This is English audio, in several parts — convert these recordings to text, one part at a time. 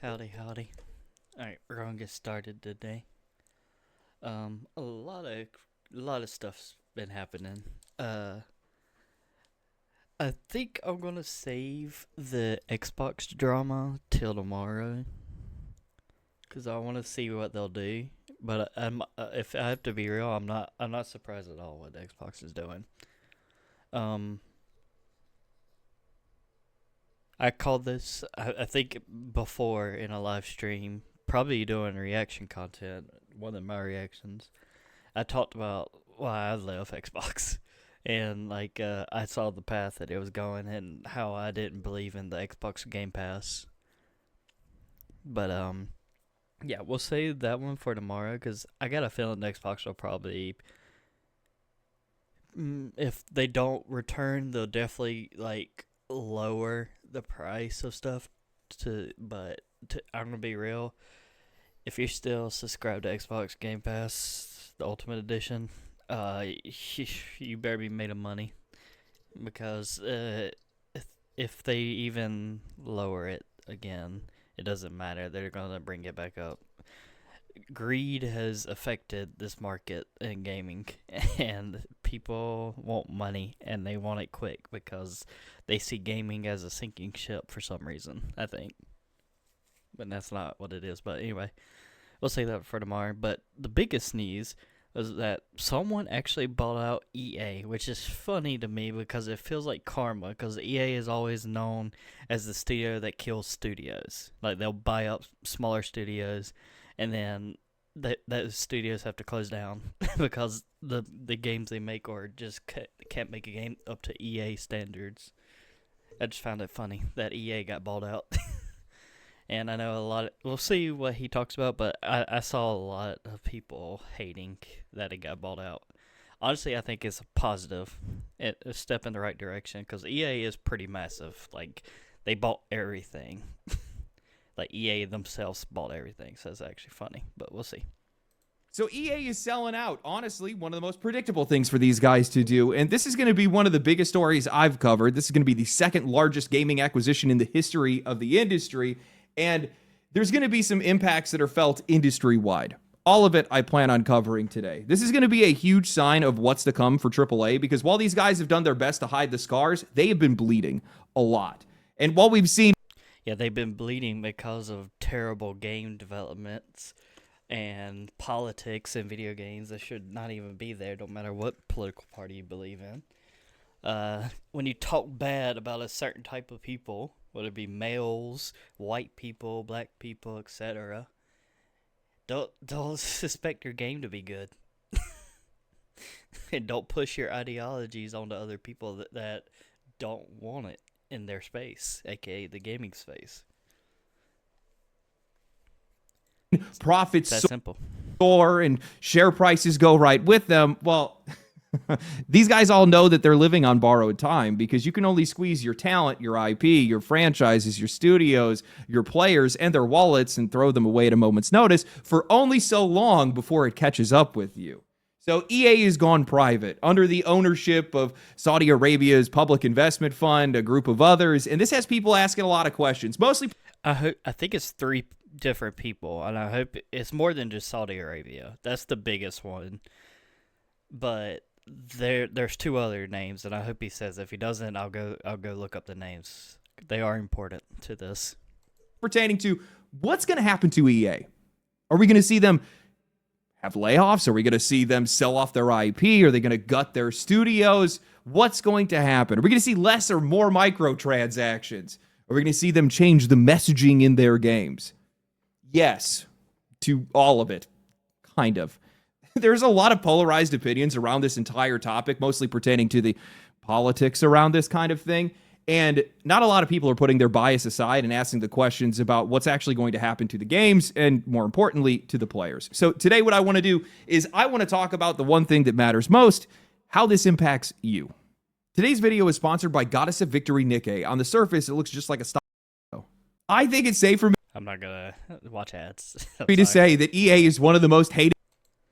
Howdy, howdy. Alright, we're gonna get started today. A lot of stuff's been happening. I think I'm gonna save the Xbox drama till tomorrow, cause I want to see what they'll do. But if I have to be real, I'm not surprised at all what Xbox is doing. Um, I called this, I think, before in a live stream, probably doing reaction content, one of my reactions. I talked about why I love Xbox. And, I saw the path that it was going and how I didn't believe in the Xbox Game Pass. But, yeah, we'll save that one for tomorrow because I got a feeling Xbox will probably, if they don't return, they'll definitely, lower the price of stuff I'm gonna be real. If you're still subscribed to Xbox Game Pass, the Ultimate Edition, you better be made of money because if they even lower it again, it doesn't matter. They're gonna bring it back up. Greed has affected this market in gaming, and people want money and they want it quick because they see gaming as a sinking ship for some reason, I think. But that's not what it is. But anyway, we'll say that for tomorrow. But the biggest news was that someone actually bought out EA, which is funny to me because it feels like karma, because EA is always known as the studio that kills studios. Like, they'll buy up smaller studios, and then those studios have to close down because the games they make or just can't make a game up to EA standards. I just found it funny that EA got bought out. And I know we'll see what he talks about, but I saw a lot of people hating that it got bought out. Honestly, I think it's a positive, a step in the right direction, because EA is pretty massive. Like, they bought everything. Like, EA themselves bought everything, so it's actually funny, but we'll see. So EA is selling out. Honestly, one of the most predictable things for these guys to do. And this is going to be one of the biggest stories I've covered. This is going to be the second largest gaming acquisition in the history of the industry. And there's going to be some impacts that are felt industry-wide. All of it I plan on covering today. This is going to be a huge sign of what's to come for AAA, because while these guys have done their best to hide the scars, they have been bleeding a lot. And while we've seen... Yeah, they've been bleeding because of terrible game developments and politics in video games that should not even be there, no matter what political party you believe in. When you talk bad about a certain type of people, whether it be males, white people, black people, etc., don't suspect your game to be good. And don't push your ideologies onto other people that don't want it in their space, aka the gaming space. Profits that simple. Soar and share prices go right with them. Well, these guys all know that they're living on borrowed time, because you can only squeeze your talent, your IP, your franchises, your studios, your players, and their wallets and throw them away at a moment's notice for only so long before it catches up with you. So EA has gone private under the ownership of Saudi Arabia's Public Investment Fund, a group of others, and this has people asking a lot of questions. Mostly, I think it's three different people, and I hope it's more than just Saudi Arabia. That's the biggest one, but there's two other names, and I hope he says. If he doesn't, I'll go look up the names. They are important to this. Pertaining to what's going to happen to EA. Are we going to see them have layoffs? Are we going to see them sell off their IP? Are they going to gut their studios? What's going to happen? Are we going to see less or more microtransactions? Are we going to see them change the messaging in their games? Yes, to all of it, kind of. There's a lot of polarized opinions around this entire topic, mostly pertaining to the politics around this kind of thing. And not a lot of people are putting their bias aside and asking the questions about what's actually going to happen to the games and, more importantly, to the players. So today what I want to do is I want to talk about the one thing that matters most, how this impacts you. Today's video is sponsored by Goddess of Victory Nikkei. On the surface, it looks just like a stock. I think it's safe for me. I'm not gonna watch ads. To say that EA is one of the most hated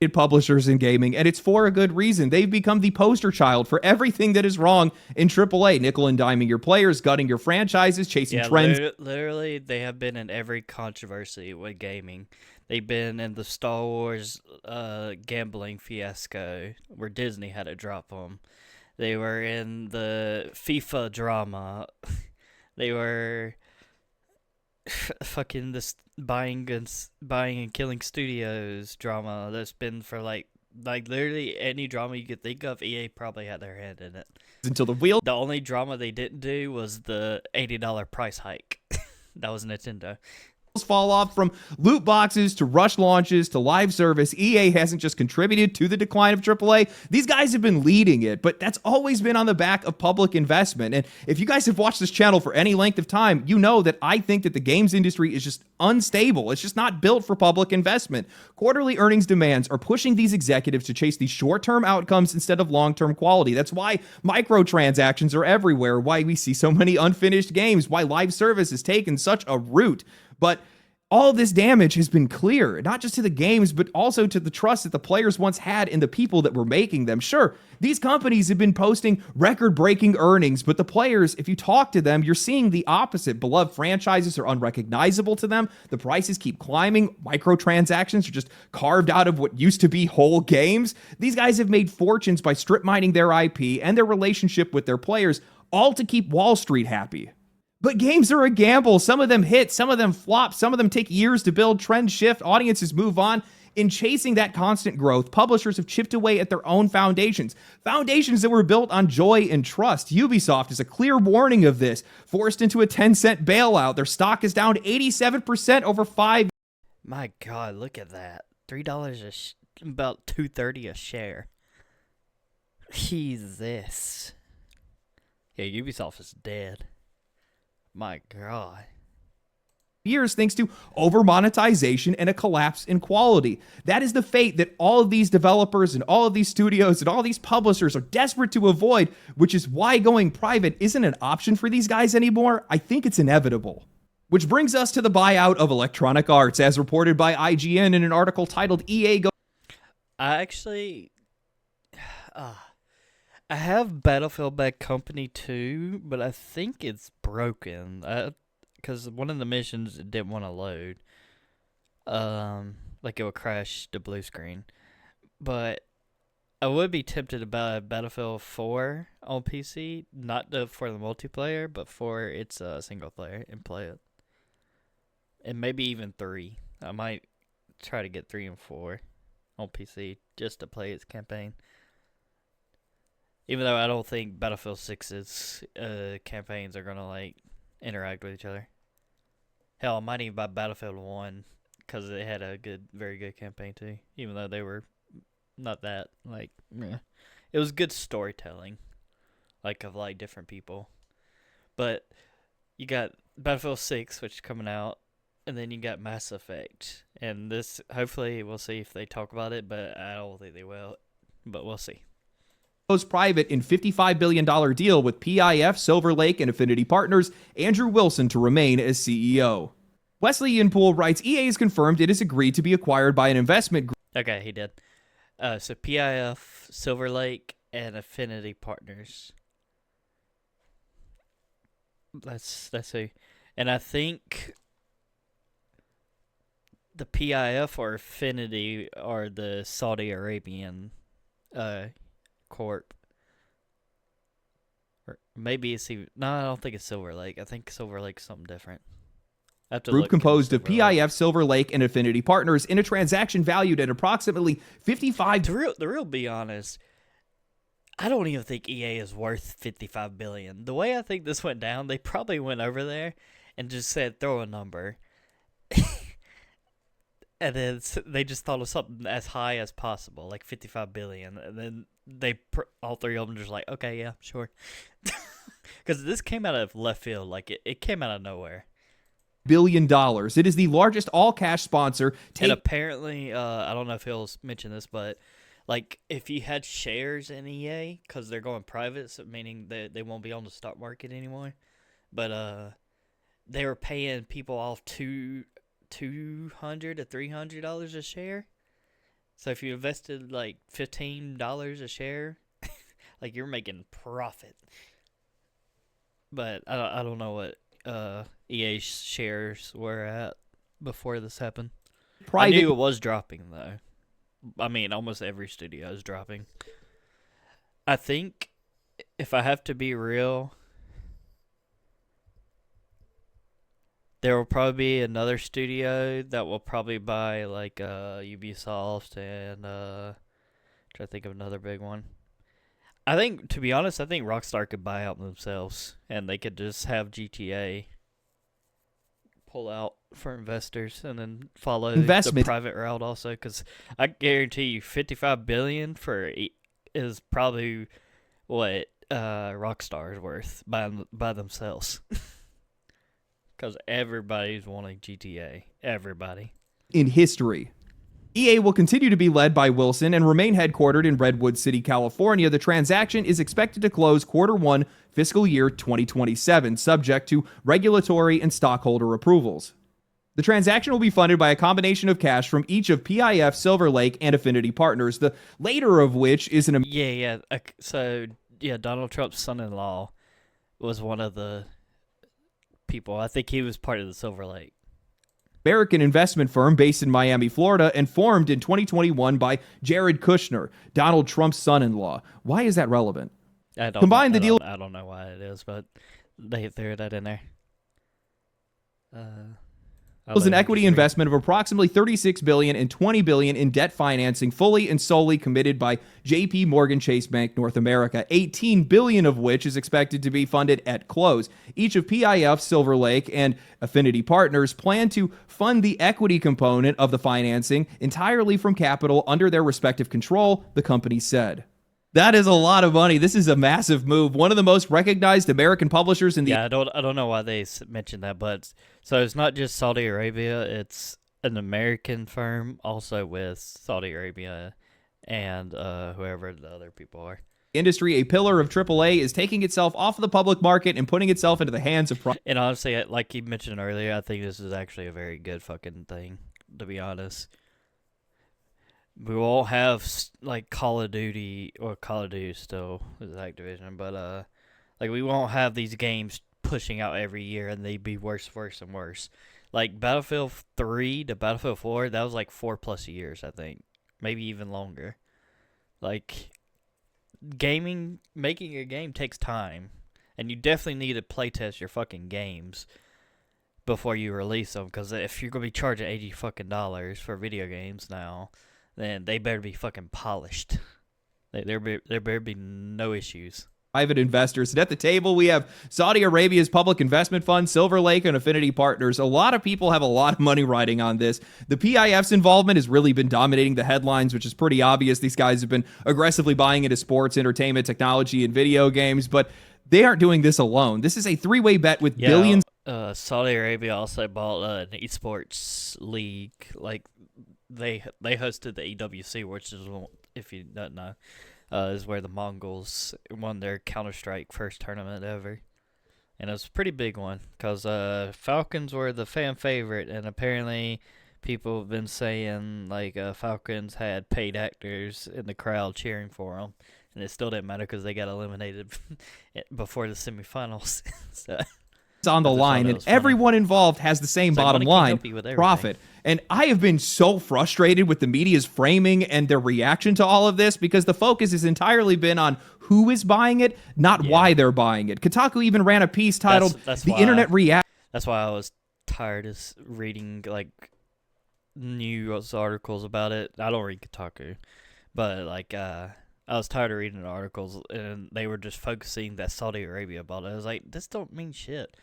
publishers in gaming, and it's for a good reason. They've become the poster child for everything that is wrong in AAA. Nickel and diming your players, gutting your franchises, chasing Yeah, trends. literally, they have been in every controversy with gaming. They've been in the Star Wars gambling fiasco where Disney had to drop them. They were in the FIFA drama. They were fucking this buying and killing studios drama that's been for like literally any drama you could think of. EA probably had their hand in it. Until the wheel. The only drama they didn't do was the $80 price hike. That was Nintendo. Fall off from loot boxes to rush launches to live service. EA hasn't just contributed to the decline of AAA. These guys have been leading it, but that's always been on the back of public investment. And if you guys have watched this channel for any length of time, you know that I think that the games industry is just unstable. It's just not built for public investment. Quarterly earnings demands are pushing these executives to chase these short-term outcomes instead of long-term quality. That's why microtransactions are everywhere, why we see so many unfinished games, why live service has taken such a root. But all this damage has been clear, not just to the games, but also to the trust that the players once had in the people that were making them. Sure, these companies have been posting record-breaking earnings, but the players, if you talk to them, you're seeing the opposite. Beloved franchises are unrecognizable to them. The prices keep climbing. Microtransactions are just carved out of what used to be whole games. These guys have made fortunes by strip mining their IP and their relationship with their players, all to keep Wall Street happy. But games are a gamble. Some of them hit, some of them flop, some of them take years to build, trends shift, audiences move on. In chasing that constant growth, publishers have chipped away at their own foundations that were built on joy and trust. Ubisoft is a clear warning of this. Forced into a 10-cent bailout, their stock is down 87% over 5 years. My God, look at that. $3 about $2.30 a share. Jesus. Yeah, Ubisoft is dead. My God. Years thanks to over monetization and a collapse in quality. That is the fate that all of these developers and all of these studios and all these publishers are desperate to avoid, which is why going private isn't an option for these guys anymore. I think it's inevitable. Which brings us to the buyout of Electronic Arts, as reported by IGN in an article titled EA Go. I actually... I have Battlefield Bad Company 2, but I think it's broken. Because one of the missions didn't want to load. Like it would crash the blue screen. But I would be tempted to buy Battlefield 4 on PC, not for the multiplayer, but for its single player and play it. And maybe even 3. I might try to get 3 and 4 on PC just to play its campaign. Even though I don't think Battlefield 6's campaigns are going to, like, interact with each other. Hell, I might even buy Battlefield 1 because it had a very good campaign, too. Even though they were not that, like, meh. It was good storytelling, like, of, like, different people. But you got Battlefield 6, which is coming out, and then you got Mass Effect. And this, hopefully, we'll see if they talk about it, but I don't think they will. But we'll see. Goes private in $55 billion deal with PIF, Silver Lake, and Affinity Partners, Andrew Wilson to remain as CEO. Wesley Yinpool writes, EA has confirmed it has agreed to be acquired by an investment group. Okay, he did. So PIF, Silver Lake, and Affinity Partners. That's who. And I think the PIF or Affinity are the Saudi Arabian corp. Or maybe it's even... No, I don't think it's Silver Lake. I think Silver Lake's something different. Group composed of PIF, Silver Lake, and Affinity Partners in a transaction valued at approximately 55... To real be honest, I don't even think EA is worth $55 billion. The way I think this went down, they probably went over there and just said, throw a number. And then they just thought of something as high as possible, like $55 billion. And then all three of them just like, okay, yeah, sure. Because this came out of left field. Like, it came out of nowhere. $1 billion. It is the largest all-cash sponsor. And apparently, I don't know if he'll mention this, but like if you had shares in EA, because they're going private, so meaning they won't be on the stock market anymore. But they were paying people off $200 to $300 a share, So if you invested like $15 a share, like you're making profit. But I don't know what EA shares were at before this happened. I Private knew it was dropping though. I mean, almost every studio is dropping. I think if I have to be real, there will probably be another studio that will probably buy like Ubisoft and try to think of another big one. I think, to be honest, I think Rockstar could buy out themselves and they could just have GTA pull out for investors and then follow the investment private route also. Because I guarantee you, $55 billion is probably what Rockstar is worth by themselves. Because everybody's wanting GTA. Everybody. in history. EA will continue to be led by Wilson and remain headquartered in Redwood City, California. The transaction is expected to close Q1 fiscal year 2027, subject to regulatory and stockholder approvals. The transaction will be funded by a combination of cash from each of PIF, Silver Lake, and Affinity Partners, the later of which is an Yeah. So, yeah, Donald Trump's son-in-law was one of the people. I think he was part of the Silver Lake. American investment firm based in Miami, Florida, and formed in 2021 by Jared Kushner, Donald Trump's son-in-law. Why is that relevant? I don't Combine know, the deal. I don't know why it is, but they threw that in there. Was an equity investment of approximately $36 billion and $20 billion in debt financing, fully and solely committed by J.P. Morgan Chase Bank North America, $18 billion of which is expected to be funded at close. Each of PIF, Silver Lake, and Affinity Partners plan to fund the equity component of the financing entirely from capital under their respective control, the company said. That is a lot of money. This is a massive move. One of the most recognized American publishers in the... Yeah, I don't know why they mentioned that, but so it's not just Saudi Arabia, it's an American firm also with Saudi Arabia and whoever the other people are. Industry, a pillar of AAA, is taking itself off of the public market and putting itself into the hands of... And honestly, like you mentioned earlier, I think this is actually a very good fucking thing, to be honest. We won't have like Call of Duty, or Call of Duty still is Activision, but like we won't have these games pushing out every year and they'd be worse and worse. Like Battlefield 3 to Battlefield 4, that was like 4+ years, I think, maybe even longer. Like making a game takes time, and you definitely need to playtest your fucking games before you release them. Because if you're gonna be charging $80 for video games now, then they better be fucking polished. There better be no issues. Private investors. And at the table, we have Saudi Arabia's public investment fund, Silver Lake, and Affinity Partners. A lot of people have a lot of money riding on this. The PIF's involvement has really been dominating the headlines, which is pretty obvious. These guys have been aggressively buying into sports, entertainment, technology, and video games, but they aren't doing this alone. This is a three-way bet with billions. Saudi Arabia also bought an esports league. Like they hosted the EWC, which is, if you don't know, is where the Mongols won their Counter-Strike first tournament ever. And it was a pretty big one because Falcons were the fan favorite, and apparently people have been saying like Falcons had paid actors in the crowd cheering for them, and it still didn't matter because they got eliminated before the semifinals. So on the line, and everyone involved has the same bottom line, profit. And I have been so frustrated with the media's framing and their reaction to all of this, because the focus has entirely been on who is buying it, not why they're buying it. Kotaku even ran a piece titled "The Internet React." That's why I was tired of reading like news articles about it. I don't read Kotaku, but like I was tired of reading the articles, and they were just focusing that Saudi Arabia bought it. I was like, this don't mean shit.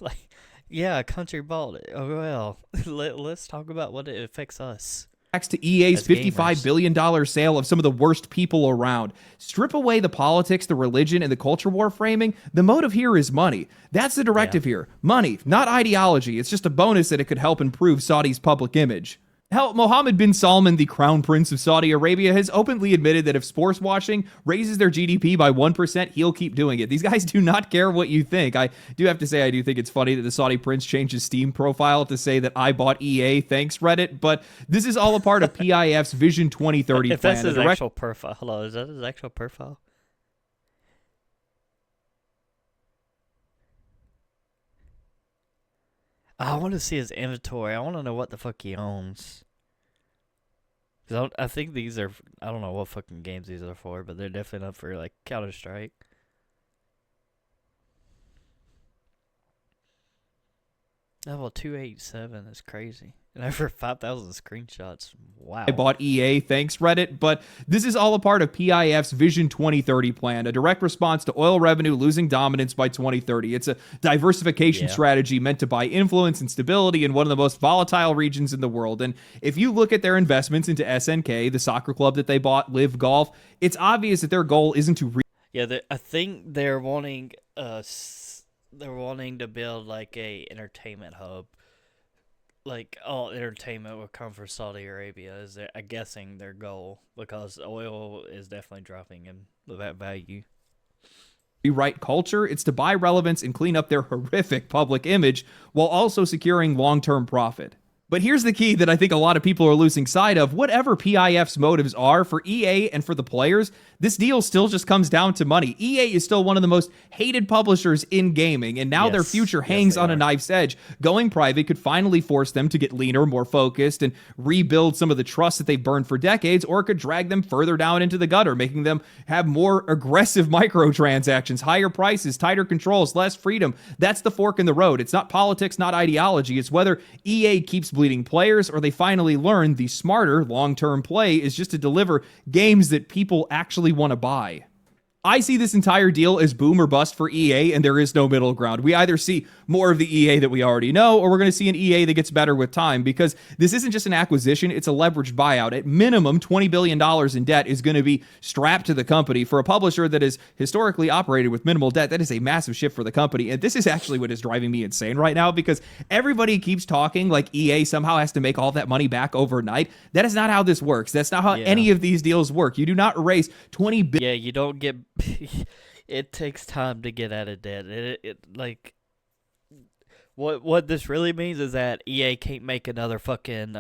Like, yeah, a country bought it. Oh well, let's talk about what it affects us. To EA's $55 billion sale of some of the worst people around. Strip away the politics, the religion, and the culture war framing. The motive here is money. That's the directive here. Money, not ideology. It's just a bonus that it could help improve Saudi's public image. Hell, Mohammed bin Salman, the crown prince of Saudi Arabia, has openly admitted that if sports washing raises their GDP by 1%, he'll keep doing it. These guys do not care what you think. I do have to say, I do think it's funny that the Saudi prince changed his Steam profile to say that I bought EA, thanks Reddit, but this is all a part of PIF's Vision 2030 If plan. that's his actual profile. Hello, is that his actual profile? I want to see his inventory. I want to know what the fuck he owns. 'Cause I think these are, I don't know what fucking games these are for, but they're definitely not for like Counter-Strike. Level 287 is crazy. And over 5,000 screenshots. Wow. I bought EA, thanks Reddit, but this is all a part of PIF's Vision 2030 plan, a direct response to oil revenue losing dominance by 2030. It's a diversification strategy meant to buy influence and stability in one of the most volatile regions in the world. And if you look at their investments into SNK, the soccer club that they bought, Live Golf, it's obvious that their goal isn't to I think they're wanting to build like a entertainment hub. Like all entertainment will come from Saudi Arabia is I'm guessing their goal, because oil is definitely dropping in that value. rewrite culture. It's to buy relevance and clean up their horrific public image while also securing long-term profit. But here's the key that I think a lot of people are losing sight of. Whatever PIF's motives are for EA and for the players, this deal still just comes down to money. EA is still one of the most hated publishers in gaming, and now their future hangs on a knife's edge. Going private could finally force them to get leaner, more focused, and rebuild some of the trust that they've burned for decades, or it could drag them further down into the gutter, making them have more aggressive microtransactions, higher prices, tighter controls, less freedom. That's the fork in the road. It's not politics, not ideology. It's whether EA keeps bleeding players or they finally learn the smarter long-term play is just to deliver games that people actually want to buy. I see this entire deal as boom or bust for EA, and there is no middle ground. We either see more of the EA that we already know, or we're going to see an EA that gets better with time, because this isn't just an acquisition, it's a leveraged buyout. At minimum, $20 billion in debt is going to be strapped to the company. For a publisher that has historically operated with minimal debt, that is a massive shift for the company, and this is actually what is driving me insane right now, because everybody keeps talking like EA somehow has to make all that money back overnight. That is not how this works. That's not how any of these deals work. You do not erase $20 billion. Yeah, you don't get... It takes time to get out of debt. What this really means is that EA can't make another fucking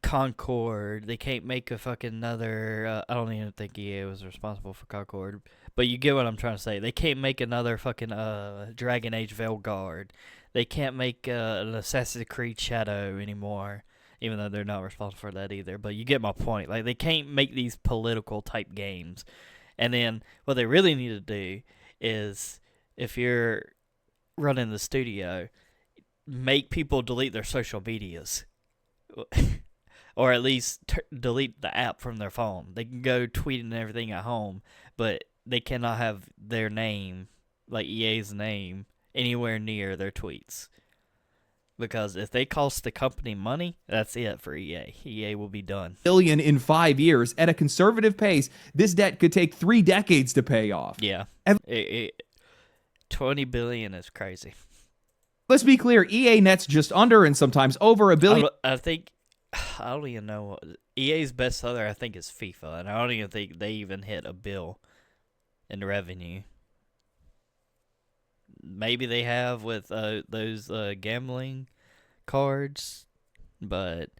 Concord. They can't make a fucking another. I don't even think EA was responsible for Concord, but you get what I'm trying to say. They can't make another fucking Dragon Age Veilguard. They can't make an Assassin's Creed Shadow anymore, even though they're not responsible for that either. But you get my point. Like, they can't make these political type games. And then what they really need to do is, if you're running the studio, make people delete their social medias. Or at least delete the app from their phone. They can go tweet and everything at home, but they cannot have their name, like EA's name, anywhere near their tweets. Because if they cost the company money, that's it for EA. EA will be done. Billion in 5 years. At a conservative pace, this debt could take 3 decades to pay off. Yeah. 20 billion is crazy. Let's be clear, EA nets just under and sometimes over $1 billion. I don't even know. EA's best seller, I think, is FIFA, and I don't even think they even hit $1 billion in revenue. Maybe they have with those gambling cards, but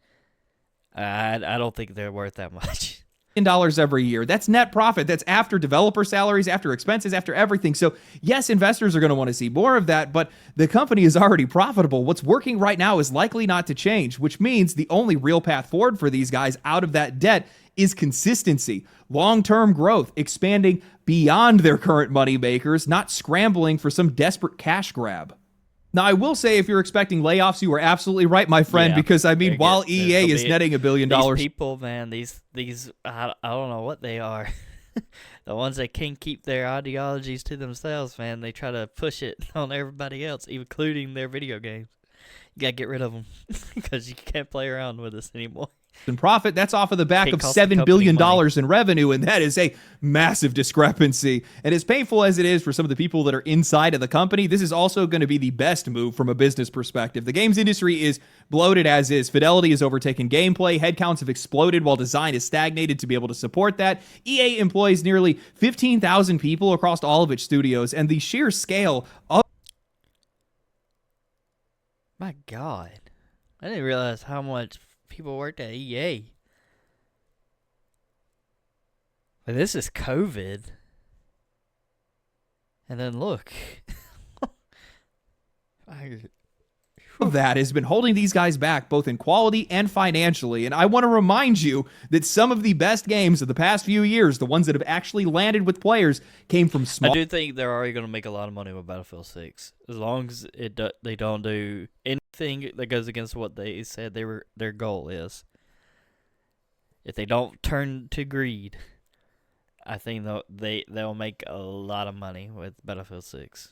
I don't think they're worth that much. Dollars every year. That's net profit. That's after developer salaries, after expenses, after everything. So yes, investors are going to want to see more of that, but the company is already profitable. What's working right now is likely not to change, which means the only real path forward for these guys out of that debt is consistency, long-term growth, expanding beyond their current money makers, not scrambling for some desperate cash grab. Now, I will say, if you're expecting layoffs, you are absolutely right, my friend, because, I mean, while EA is netting $1 billion... These people, man, these I don't know what they are. The ones that can't keep their ideologies to themselves, man, they try to push it on everybody else, including their video games. You gotta get rid of them, because you can't play around with us anymore. in profit. That's off of the back It of costs the $7 company billion money. in revenue, and that is a massive discrepancy. And as painful as it is for some of the people that are inside of the company, this is also going to be the best move from a business perspective. The games industry is bloated as is. Fidelity has overtaken gameplay. Headcounts have exploded while design is stagnated to be able to support that. EA employs nearly 15,000 people across all of its studios, and the sheer scale of My God, I didn't realize how much people worked at EA. Like, this is COVID, and then look, I, that has been holding these guys back both in quality and financially. And I want to remind you that some of the best games of the past few years, the ones that have actually landed with players, came from I small do think they're already going to make a lot of money with Battlefield 6, as long as they don't do anything that goes against what they said their goal is. If they don't turn to greed, I think they'll make a lot of money with Battlefield 6.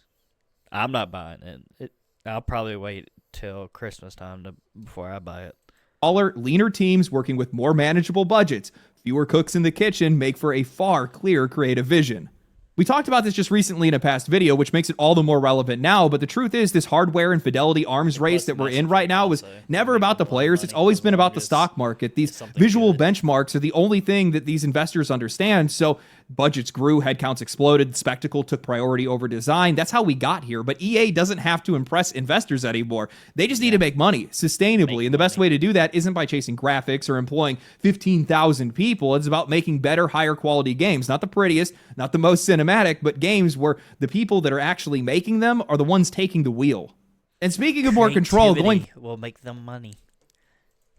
I'm not buying it. I'll probably wait till Christmas time before I buy it. smaller, leaner teams working with more manageable budgets. Fewer cooks in the kitchen make for a far clearer creative vision. We talked about this just recently in a past video, which makes it all the more relevant now, but the truth is this hardware and fidelity arms race that we're in right now was never about the players. It's always been about the stock market. These visual benchmarks are the only thing that these investors understand. So budgets grew, headcounts exploded, spectacle took priority over design. That's how we got here. But EA doesn't have to impress investors anymore. They just need to make money sustainably. And the best way to do that isn't by chasing graphics or employing 15,000 people. It's about making better, higher quality games. Not the prettiest, not the most cinematic, but games where the people that are actually making them are the ones taking the wheel. And speaking of more control, going will make them money.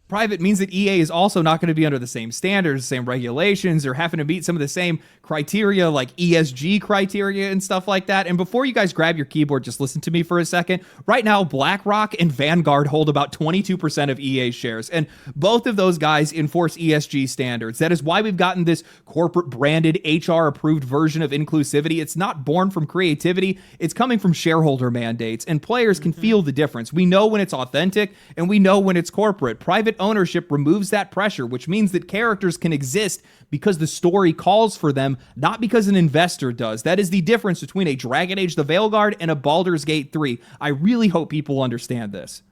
private means that EA is also not going to be under the same standards, same regulations, or having to meet some of the same criteria like ESG criteria and stuff like that. And before you guys grab your keyboard, just listen to me for a second. Right now, BlackRock and Vanguard hold about 22% of EA shares, and both of those guys enforce ESG standards. That is why we've gotten this corporate branded HR approved version of inclusivity. It's not born from creativity. It's coming from shareholder mandates, and players can feel the difference. We know when it's authentic and we know when it's corporate. Private ownership removes that pressure, which means that characters can exist because the story calls for them, not because an investor does. That is the difference between a Dragon Age the Veilguard and a Baldur's Gate 3. I really hope people understand this.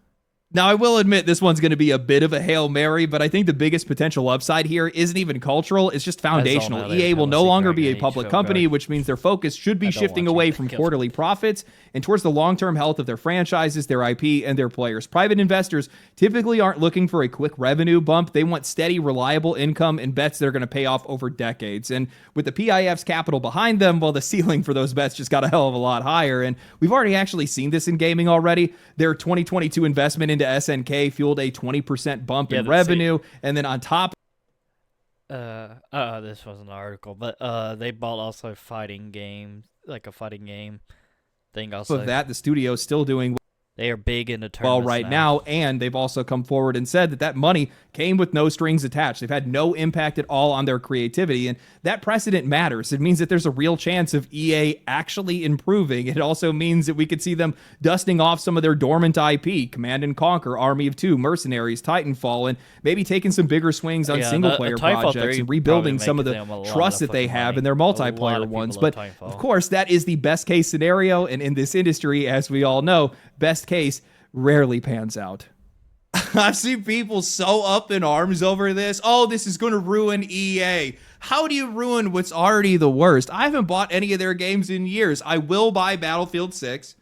Now, I will admit this one's going to be a bit of a Hail Mary, but I think the biggest potential upside here isn't even cultural. It's just foundational. EA will no longer be a public company, which means their focus should be shifting away from quarterly profits and towards the long-term health of their franchises, their IP, and their players. Private investors typically aren't looking for a quick revenue bump. They want steady, reliable income and bets that are going to pay off over decades. And with the PIF's capital behind them, well, the ceiling for those bets just got a hell of a lot higher. And we've already actually seen this in gaming already. Their 2022 investment into SNK fueled a 20% bump in revenue, and then on top this was an article, but they bought also fighting games, like a fighting game thing also. of that, the studio is still doing They are big into well tournaments right now, and they've also come forward and said that that money came with no strings attached. They've had no impact at all on their creativity, and that precedent matters. It means that there's a real chance of EA actually improving. It also means that we could see them dusting off some of their dormant IP, Command & Conquer, Army of Two, Mercenaries, Titanfall, and maybe taking some bigger swings on single-player projects and rebuilding some of the trust that they have in their multiplayer ones. But, of course, that is the best-case scenario, and in this industry, as we all know, best case rarely pans out. I've seen people so up in arms over this. Oh, this is going to ruin EA. How do you ruin what's already the worst? I haven't bought any of their games in years. I will buy Battlefield 6,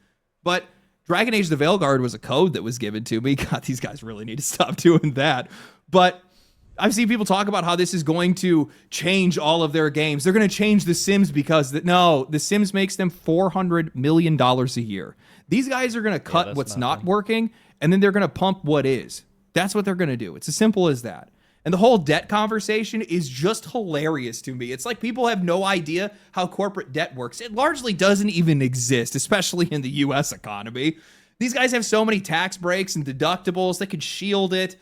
but Dragon Age the Veilguard was a code that was given to me. God, these guys really need to stop doing that. But I've seen people talk about how this is going to change all of their games. They're going to change The Sims because no, The Sims makes them $400 million a year. These guys are going to cut what's not working, and then they're going to pump what is. That's what they're going to do. It's as simple as that. And the whole debt conversation is just hilarious to me. It's like people have no idea how corporate debt works. It largely doesn't even exist, especially in the U.S. economy. These guys have so many tax breaks and deductibles that could shield it.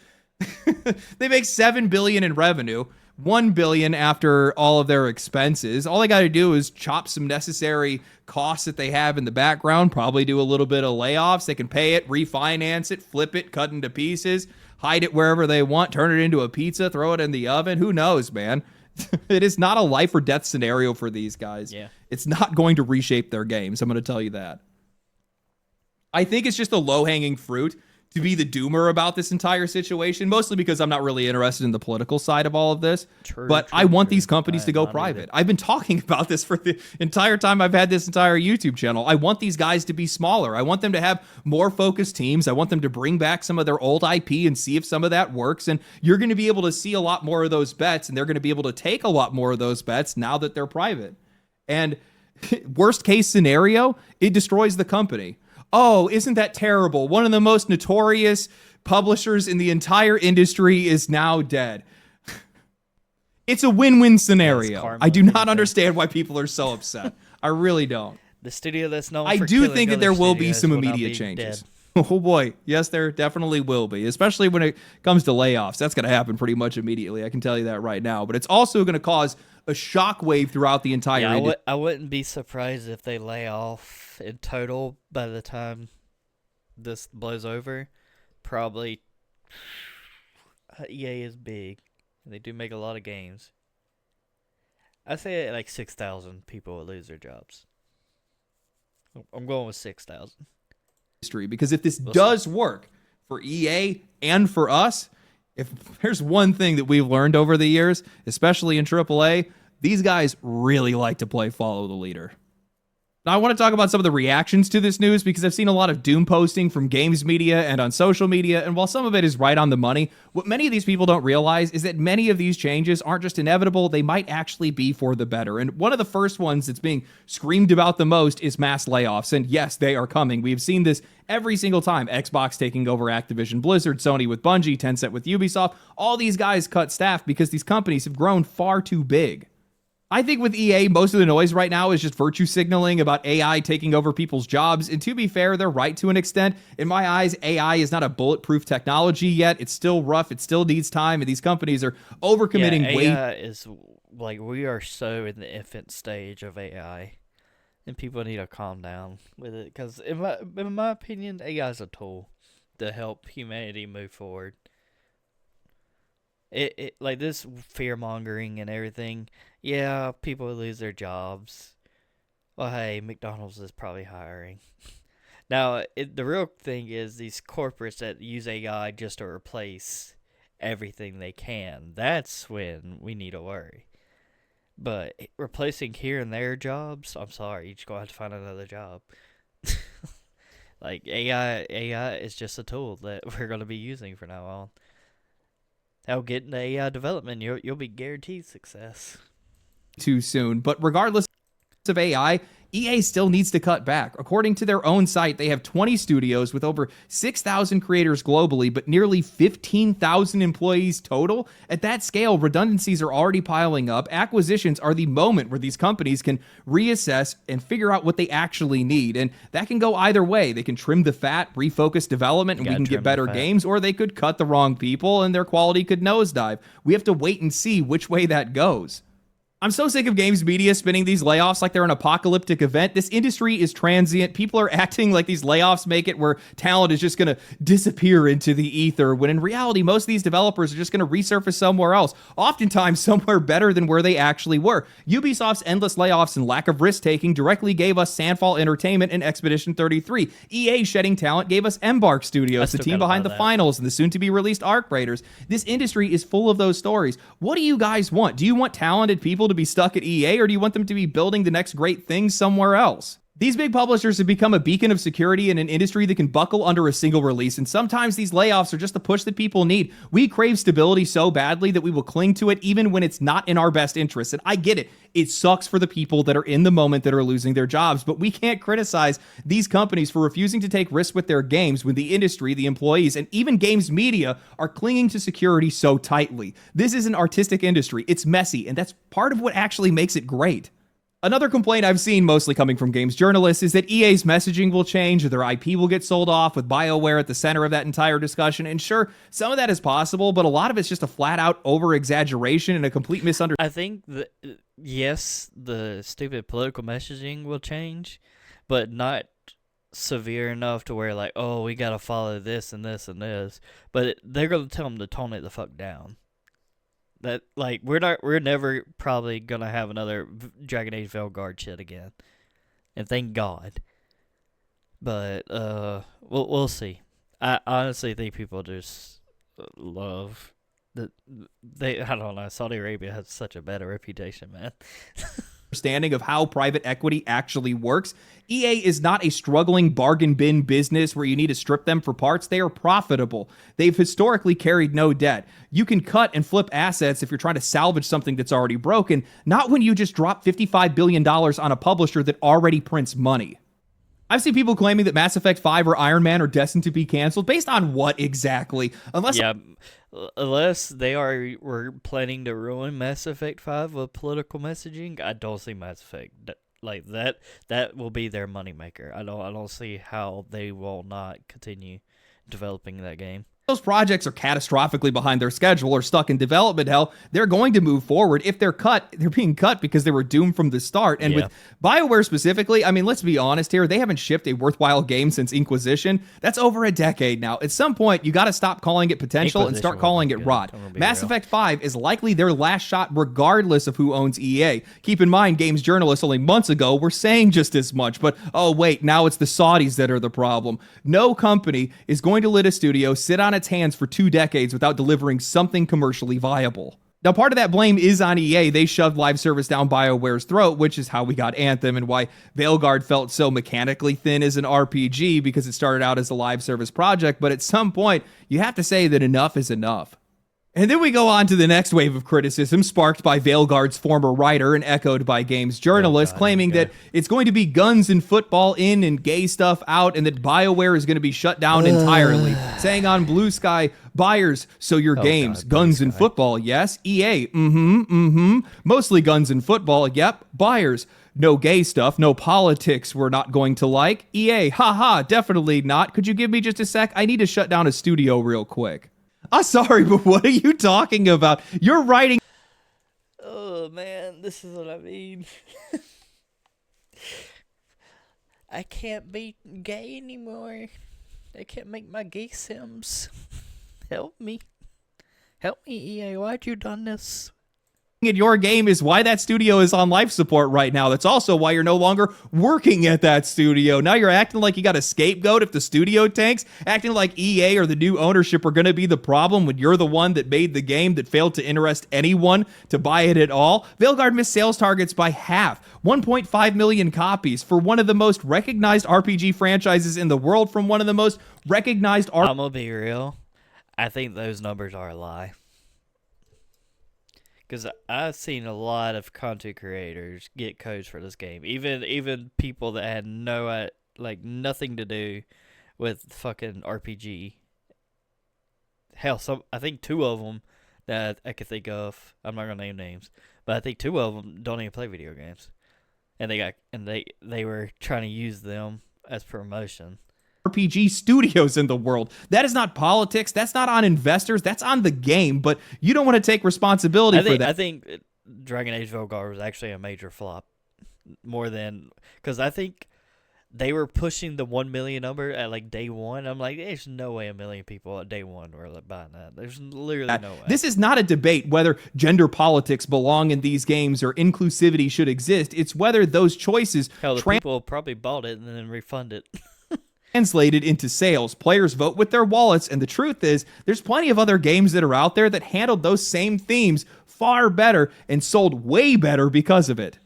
They make $7 billion in revenue. $1 billion after all of their expenses. All they got to do is chop some necessary costs that they have in the background, probably do a little bit of layoffs. They can pay it, refinance it, flip it, cut into pieces, hide it wherever they want, turn it into a pizza, throw it in the oven. Who knows, man? It is not a life or death scenario for these guys. Yeah. It's not going to reshape their games. I'm going to tell you that. I think it's just a low-hanging fruit to be the doomer about this entire situation, mostly because I'm not really interested in the political side of all of this. But I want these companies to go private. I've been talking about this for the entire time I've had this entire YouTube channel. I want these guys to be smaller. I want them to have more focused teams. I want them to bring back some of their old IP and see if some of that works. And you're going to be able to see a lot more of those bets, and they're going to be able to take a lot more of those bets now that they're private. And worst case scenario, it destroys the company. Oh, isn't that terrible? One of the most notorious publishers in the entire industry is now dead. It's a win-win scenario. I do not understand why people are so upset. I really don't. The studio that's known I for do killing think that other there will be studios some will now immediate be changes. dead. Oh boy, yes, there definitely will be, especially when it comes to layoffs. That's going to happen pretty much immediately. I can tell you that right now. But it's also going to cause a shockwave throughout the entire industry. I wouldn't be surprised if they lay off in total by the time this blows over. Probably EA is big. They do make a lot of games. I'd say like 6,000 people will lose their jobs. I'm going with 6,000. Because if this does work for EA and for us, if there's one thing that we've learned over the years, especially in AAA, these guys really like to play follow the leader. Now, I want to talk about some of the reactions to this news because I've seen a lot of doom posting from games media and on social media, and while some of it is right on the money, what many of these people don't realize is that many of these changes aren't just inevitable, they might actually be for the better. And one of the first ones that's being screamed about the most is mass layoffs, and yes, they are coming. We've seen this every single time. Xbox taking over Activision Blizzard, Sony with Bungie, Tencent with Ubisoft. All these guys cut staff because these companies have grown far too big. I think with EA, most of the noise right now is just virtue signaling about AI taking over people's jobs. And to be fair, they're right to an extent. In my eyes, AI is not a bulletproof technology yet. It's still rough. It still needs time. And these companies are overcommitting. AI is like, we are so in the infant stage of AI. And people need to calm down with it. Because in my opinion, AI is a tool to help humanity move forward. It like this fear mongering and everything. Yeah, people will lose their jobs. Well, hey, McDonald's is probably hiring. Now, the real thing is these corporates that use AI just to replace everything they can. That's when we need to worry. But replacing here and there jobs, I'm sorry, you're just going to have to find another job. Like, AI is just a tool that we're going to be using from now on. Now, get into AI development, you'll be guaranteed success. Too soon. But regardless of AI, EA still needs to cut back. According to their own site, they have 20 studios with over 6,000 creators globally, but nearly 15,000 employees total. At that scale, redundancies are already piling up. Acquisitions are the moment where these companies can reassess and figure out what they actually need. And that can go either way. They can trim the fat, refocus development, and we can get better games, or they could cut the wrong people and their quality could nosedive. We have to wait and see which way that goes. I'm so sick of games media spinning these layoffs like they're an apocalyptic event. This industry is transient. People are acting like these layoffs make it where talent is just going to disappear into the ether, when in reality, most of these developers are just going to resurface somewhere else, oftentimes somewhere better than where they actually were. Ubisoft's endless layoffs and lack of risk-taking directly gave us Sandfall Entertainment and Expedition 33. EA shedding talent gave us Embark Studios, the team behind the finals and the soon-to-be-released Arc Raiders. This industry is full of those stories. What do you guys want? Do you want talented people to be stuck at EA, or do you want them to be building the next great thing somewhere else? These big publishers have become a beacon of security in an industry that can buckle under a single release, and sometimes these layoffs are just the push that people need. We crave stability so badly that we will cling to it even when it's not in our best interest. And I get it. It sucks for the people that are in the moment that are losing their jobs, but we can't criticize these companies for refusing to take risks with their games when the industry, the employees, and even games media are clinging to security so tightly. This is an artistic industry. It's messy, and that's part of what actually makes it great. Another complaint I've seen, mostly coming from games journalists, is that EA's messaging will change or their IP will get sold off, with BioWare at the center of that entire discussion. And sure, some of that is possible, but a lot of it's just a flat-out over-exaggeration and a complete misunderstanding. I think that, yes, the stupid political messaging will change, but not severe enough to where, like, oh, we gotta follow this and this and this. But they're gonna tell them to tone it the fuck down. That, like, we're never probably gonna have another Dragon Age Veilguard shit again, and thank God. But we'll see. I honestly think people just love that I don't know. Saudi Arabia has such a better reputation, man. Understanding of how private equity actually works. EA is not a struggling bargain bin business where you need to strip them for parts. They are profitable. They've historically carried no debt. You can cut and flip assets if you're trying to salvage something that's already broken, not when you just drop $55 billion on a publisher that already prints money. I've seen people claiming that Mass Effect 5 or Iron Man are destined to be canceled. Based on what exactly? Unless they were planning to ruin Mass Effect 5 with political messaging, I don't see Mass Effect like that. That will be their moneymaker. I don't see how they will not continue developing that game. Those projects are catastrophically behind their schedule or stuck in development hell, they're going to move forward. If they're cut, they're being cut because they were doomed from the start. And with BioWare specifically, I mean, let's be honest here, they haven't shipped a worthwhile game since Inquisition. That's over a decade now. At some point, you got to stop calling it potential and start calling it rot. Mass Effect 5 is likely their last shot regardless of who owns EA. Keep in mind, games journalists only months ago were saying just as much, but oh wait, now it's the Saudis that are the problem. No company is going to let a studio sit on its hands for 2 decades without delivering something commercially viable. Now, part of that blame is on EA. They shoved live service down BioWare's throat, which is how we got Anthem and why Veilguard felt so mechanically thin as an RPG, because it started out as a live service project. But at some point, you have to say that enough is enough. And then we go on to the next wave of criticism, sparked by Veilguard's former writer and echoed by games journalists, claiming that it's going to be guns and football in and gay stuff out, and that BioWare is going to be shut down entirely. Saying on Blue Sky, buyers, so your games, guns and football, yes. EA, mostly guns and football, yep. Buyers, no gay stuff, no politics we're not going to like. EA, haha, definitely not. Could you give me just a sec? I need to shut down a studio real quick. I'm sorry, but what are you talking about? You're writing. Oh, man, this is what I mean. I can't be gay anymore. I can't make my gay sims. Help me. Help me, EA. Why'd you done this? In your game is why that studio is on life support right now. That's also why you're no longer working at that studio. Now you're acting like you got a scapegoat if the studio tanks, acting like EA or the new ownership are going to be the problem when you're the one that made the game that failed to interest anyone to buy it at all. Veilguard missed sales targets by half, 1.5 million copies for one of the most recognized RPG franchises in the world from one of the most recognized I'm gonna be real. I think those numbers are a lie. Because I've seen a lot of content creators get codes for this game. Even people that had nothing to do with fucking RPG. Hell, I think 2 of them that I could think of. I'm not gonna name names, but I think 2 of them don't even play video games, and they were trying to use them as promotion. RPG studios in the world. That is not politics. That's not on investors. That's on the game. But you don't want to take responsibility for that. I think Dragon Age Veilguard was actually a major flop, more than because I think they were pushing the 1 million number at like day one. I'm like, there's no way 1 million people at day one were buying that. There's literally no way. This is not a debate whether gender politics belong in these games or inclusivity should exist. It's whether those choices. Hell, the people probably bought it and then refunded it. Translated into sales. Players vote with their wallets, and the truth is there's plenty of other games that are out there that handled those same themes far better and sold way better because of it.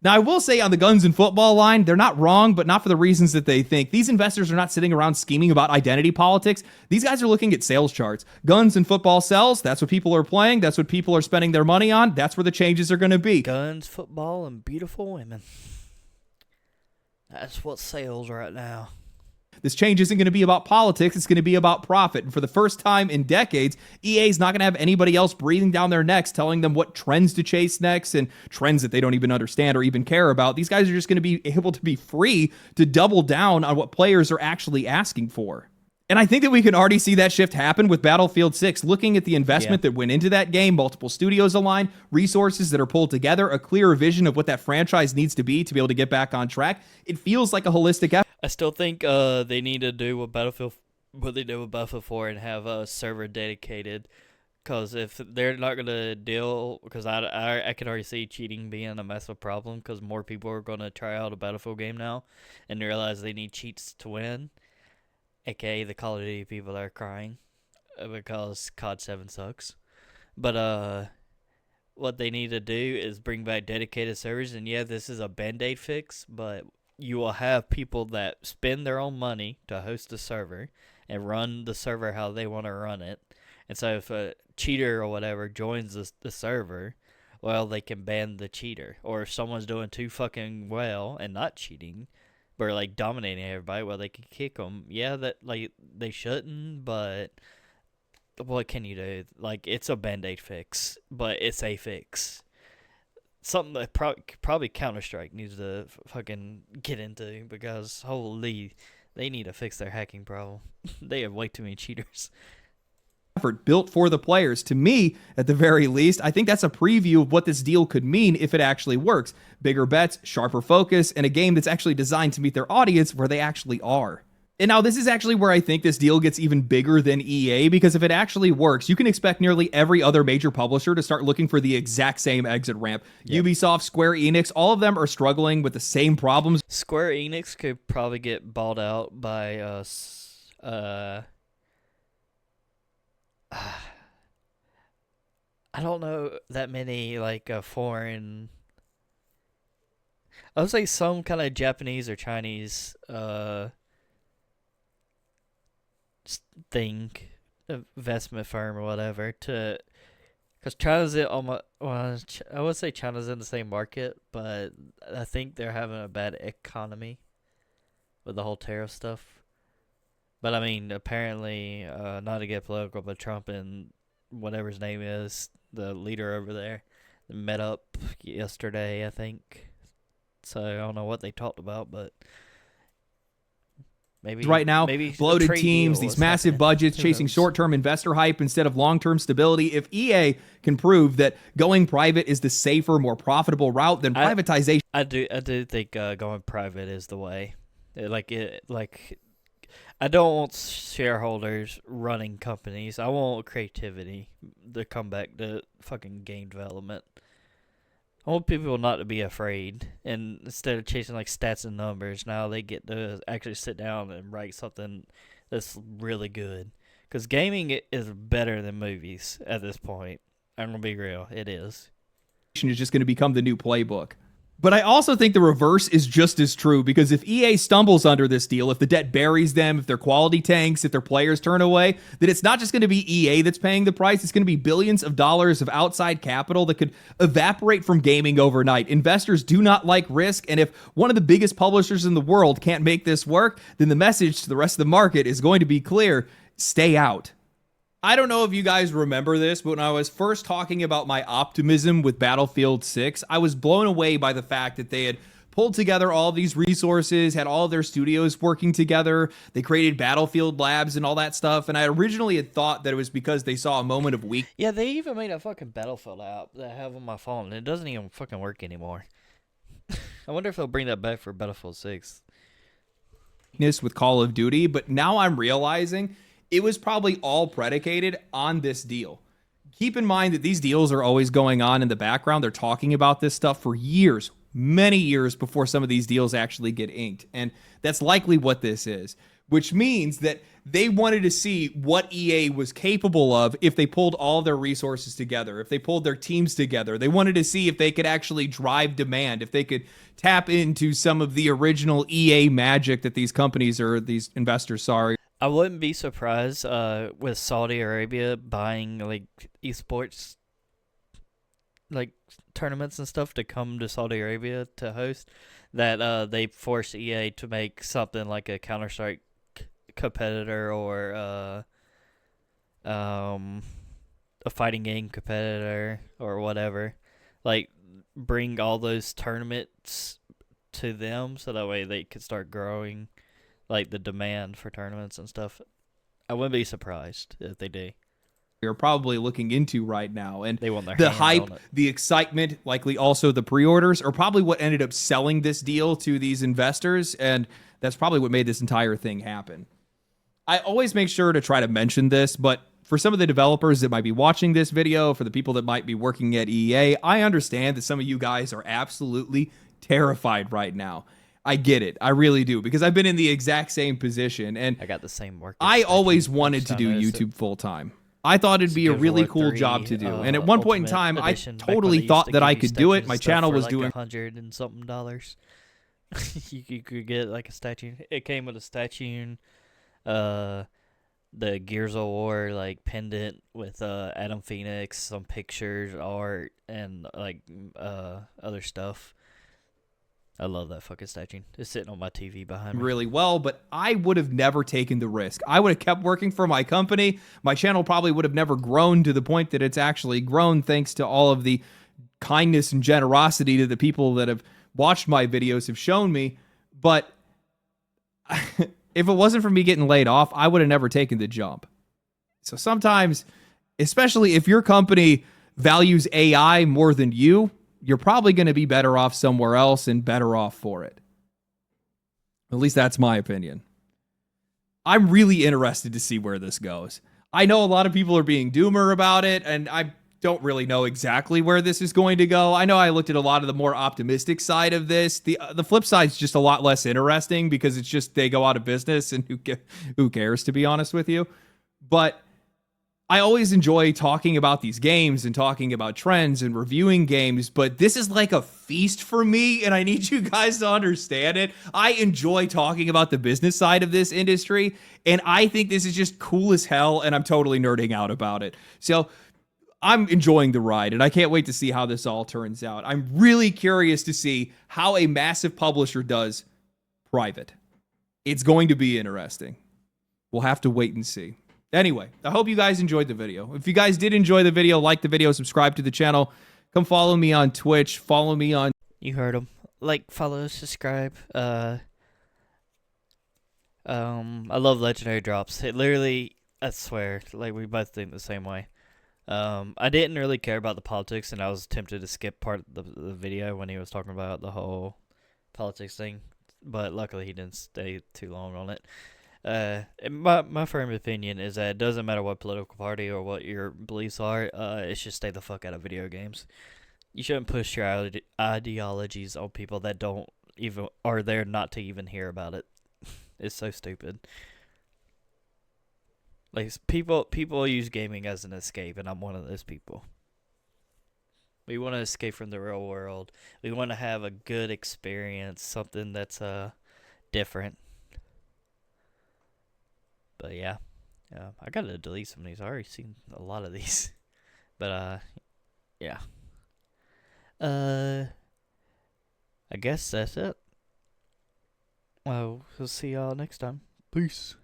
Now, I will say on the guns and football line, they're not wrong, but not for the reasons that they think. These investors are not sitting around scheming about identity politics. These guys are looking at sales charts. Guns and football sells. That's what people are playing. That's what people are spending their money on. That's where the changes are going to be. Guns, football, and beautiful women. That's what sells right now. This change isn't going to be about politics. It's going to be about profit. And for the first time in decades, EA is not going to have anybody else breathing down their necks, telling them what trends to chase next and trends that they don't even understand or even care about. These guys are just going to be able to be free to double down on what players are actually asking for. And I think that we can already see that shift happen with Battlefield 6. Looking at the investment that went into that game, multiple studios aligned, resources that are pulled together, a clearer vision of what that franchise needs to be able to get back on track. It feels like a holistic effort. I still think they need to do what they did with Battlefield 4 and have a server dedicated. Because if they're not going to deal, because I can already see cheating being a massive problem, because more people are going to try out a Battlefield game now and realize they need cheats to win. AKA the Call of Duty people are crying because COD 7 sucks. But what they need to do is bring back dedicated servers. And yeah, this is a band-aid fix, but you will have people that spend their own money to host a server and run the server how they want to run it. And so if a cheater or whatever joins the server, well, they can ban the cheater. Or if someone's doing too fucking well and not cheating, or like dominating everybody, well, they can kick them. Yeah, that like they shouldn't, but what can you do? Like, it's a band-aid fix, but it's a fix. Something that probably Counter-Strike needs to fucking get into, because holy, they need to fix their hacking problem. They have way too many cheaters. Effort built for the players. To me, at the very least, I think that's a preview of what this deal could mean if it actually works. Bigger bets, sharper focus, and a game that's actually designed to meet their audience where they actually are. And now this is actually where I think this deal gets even bigger than EA, because if it actually works, you can expect nearly every other major publisher to start looking for the exact same exit ramp. Yep. Ubisoft, Square Enix, all of them are struggling with the same problems. Square Enix could probably get bought out by I don't know that many like foreign. I would say some kind of Japanese or Chinese thing, investment firm or whatever, to, because China's in almost. Well, I would say China's in the same market, but I think they're having a bad economy with the whole tariff stuff. But I mean, apparently, not to get political, but Trump and whatever his name is, the leader over there, met up yesterday, I think. So I don't know what they talked about, but maybe right now, maybe bloated teams, these massive budgets, chasing short-term investor hype instead of long-term stability. If EA can prove that going private is the safer, more profitable route than privatization, I do think going private is the way. I don't want shareholders running companies. I want creativity to come back to fucking game development. I want people not to be afraid, and instead of chasing like stats and numbers, now they get to actually sit down and write something that's really good. Because gaming is better than movies at this point. I'm gonna be real, it is. Is just going to become the new playbook. But I also think the reverse is just as true, because if EA stumbles under this deal, if the debt buries them, if their quality tanks, if their players turn away, then it's not just going to be EA that's paying the price. It's going to be billions of dollars of outside capital that could evaporate from gaming overnight. Investors do not like risk, and if one of the biggest publishers in the world can't make this work, then the message to the rest of the market is going to be clear: stay out. I don't know if you guys remember this, but when I was first talking about my optimism with Battlefield 6, I was blown away by the fact that they had pulled together all these resources, had all of their studios working together. They created Battlefield Labs and all that stuff. And I originally had thought that it was because they saw a moment of weakness. Yeah, they even made a fucking Battlefield app that I have on my phone, and it doesn't even fucking work anymore. I wonder if they'll bring that back for Battlefield 6. With Call of Duty, but now I'm realizing it was probably all predicated on this deal. Keep in mind that these deals are always going on in the background. They're talking about this stuff for years, many years before some of these deals actually get inked. And that's likely what this is, which means that they wanted to see what EA was capable of if they pulled all their resources together, if they pulled their teams together. They wanted to see if they could actually drive demand, if they could tap into some of the original EA magic that these companies or these investors saw. I wouldn't be surprised with Saudi Arabia buying like esports like tournaments and stuff to come to Saudi Arabia to host, that they force EA to make something like a Counter-Strike competitor or a fighting game competitor or whatever. Like, bring all those tournaments to them so that way they could start growing, like, the demand for tournaments and stuff. I wouldn't be surprised if they do. You're probably looking into right now. And They want their the hands hype, on it. the excitement, likely also the pre-orders are probably what ended up selling this deal to these investors. And that's probably what made this entire thing happen. I always make sure to try to mention this, but for some of the developers that might be watching this video, for the people that might be working at EA, I understand that some of you guys are absolutely terrified right now. I get it. I really do, because I've been in the exact same position, and I got the same work. I always wanted to do YouTube full time. I thought it'd be a really cool job to do. And at one point in time, I totally thought that I could do it. My channel was doing $100 and something. You could get like a statue. It came with a statue, the Gears of War like pendant with Adam Phoenix, some pictures, art, and like other stuff. I love that fucking statue. It's sitting on my TV behind me. Really well, but I would have never taken the risk. I would have kept working for my company. My channel probably would have never grown to the point that it's actually grown, thanks to all of the kindness and generosity to the people that have watched my videos have shown me. But if it wasn't for me getting laid off, I would have never taken the jump. So sometimes, especially if your company values AI more than you're probably going to be better off somewhere else and better off for it. At least that's my opinion. I'm really interested to see where this goes. I know a lot of people are being doomer about it, and I don't really know exactly where this is going to go. I know I looked at a lot of the more optimistic side of this. The flip side is just a lot less interesting, because it's just they go out of business, and who cares, to be honest with you. But I always enjoy talking about these games and talking about trends and reviewing games, but this is like a feast for me, and I need you guys to understand it. I enjoy talking about the business side of this industry, and I think this is just cool as hell, and I'm totally nerding out about it. So I'm enjoying the ride, and I can't wait to see how this all turns out. I'm really curious to see how a massive publisher does private. It's going to be interesting. We'll have to wait and see. Anyway, I hope you guys enjoyed the video. If you guys did enjoy the video, like the video, subscribe to the channel. Come follow me on Twitch. Follow me on... You heard him. Like, follow, subscribe. I love legendary drops. It literally, I swear, like, we both think the same way. I didn't really care about the politics, and I was tempted to skip part of the video when he was talking about the whole politics thing. But luckily, he didn't stay too long on it. My firm opinion is that it doesn't matter what political party or what your beliefs are, it should stay the fuck out of video games. You shouldn't push your ideologies on people that don't even are there not to even hear about it. It's so stupid. Like, people use gaming as an escape, and I'm one of those people. We want to escape from the real world. We want to have a good experience, something that's different. But yeah, I gotta delete some of these. I already seen a lot of these, but yeah. I guess that's it. Well, we'll see y'all next time. Peace.